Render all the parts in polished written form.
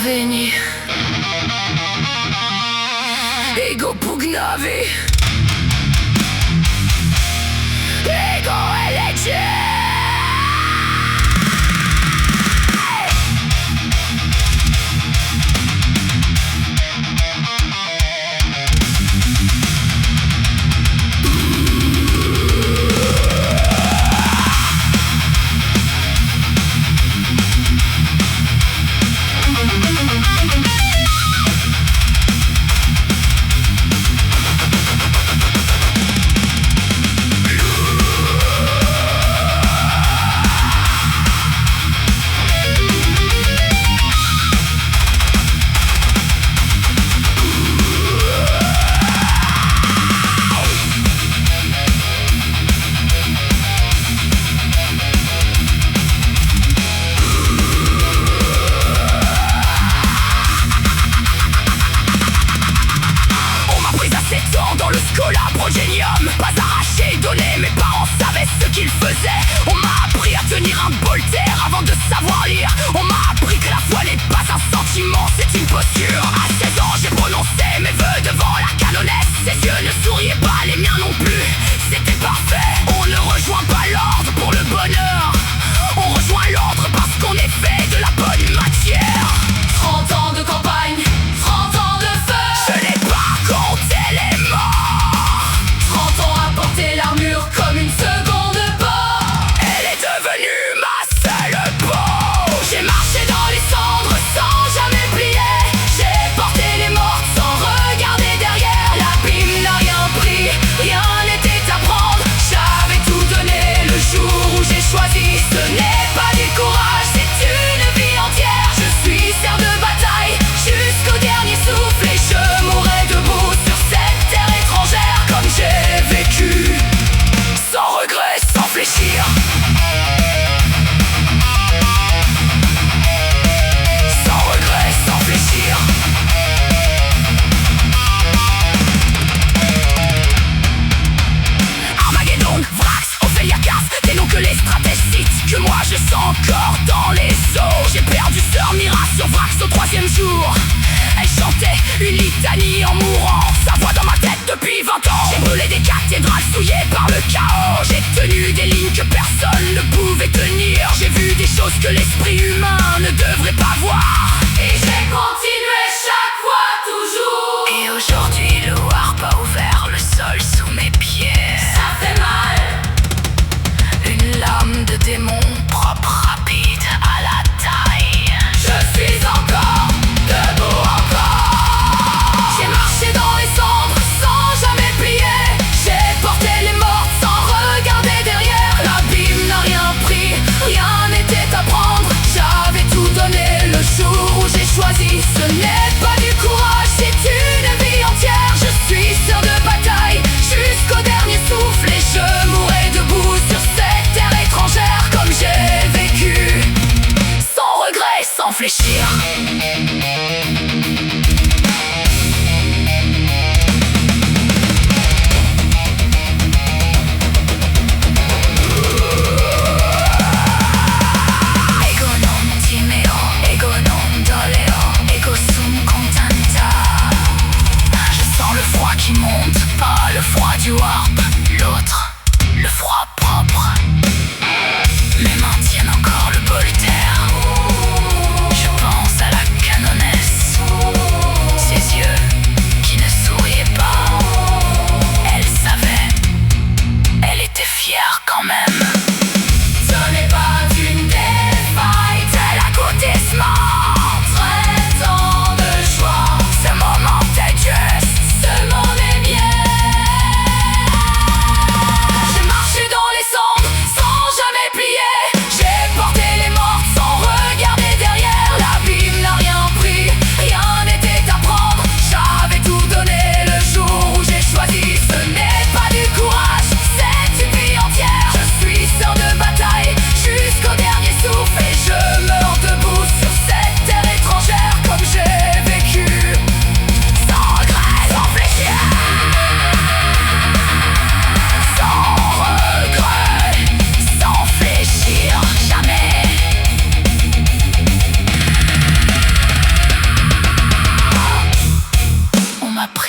Sloveni Ego pugnavi Ego eleđe. Dans le scola progénium, pas arraché, donné, mes parents savaient ce qu'ils faisaient. On m'a appris à tenir un bol terre avant de savoir lire. On m'a appris que la foi n'est pas un sentiment, c'est une posture. À 16 ans j'ai prononcé mes vœux devant la canonnesse. Ses yeux ne souriaient pas, les miens non plus, c'était parfait. On ne rejoint pas l'ordre pour le bonheur, on rejoint l'ordre parce qu'on est fait de la bonne matière. 30 ans de campagne, 30 ans de feu, je n'ai pas compté les morts. 30 ans à porter l'armure comme une seconde peau. Elle est devenue ma seule peau. J'ai marché dans les cendres sans jamais plier. J'ai porté les morts sans regarder derrière. L'abîme n'a rien pris, rien n'était à prendre. J'avais tout donné le jour où j'ai choisi. Ce n'est pas du courage, c'est une vie entière. Je suis serre de bataille jusqu'au dernier souffle. Et je mourrai debout sur cette terre étrangère. Comme j'ai vécu, sans regret, sans fléchir. Sans regret, sans fléchir. Armageddon, Vrax, Ophélia Cars, des noms que les stratèges citent, que moi je sens encore dans les os. J'ai perdu Sœur Mira sur Vrax au 3e jour. Elle chantait une litanie en mourant, sa voix dans ma tête depuis 20 ans. J'ai brûlé des cathédrales souillées par le chaos. J'ai tenu des lignes que personne ne pouvait tenir. J'ai vu des choses que l'esprit humain ne devrait pas voir. Et j'ai continué chaque fois, toujours. Et aujourd'hui le warp a ouvert le sol sous mes pieds. Ça fait mal. Une lame de démon propre, rapide à la taille. Je suis encore debout encore. J'ai marché dans les cendres sans jamais plier. J'ai porté les morts sans regarder derrière. L'abîme n'a rien pris, rien n'était à prendre. J'avais tout donné le jour où j'ai choisi. Ce n'est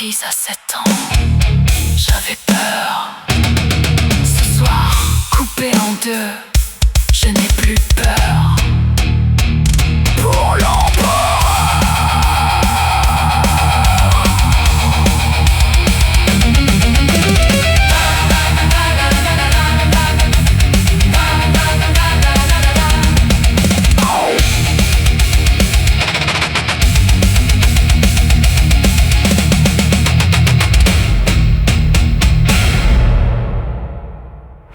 prise à 7 ans. J'avais peur. Ce soir, coupé en deux, je n'ai plus peur.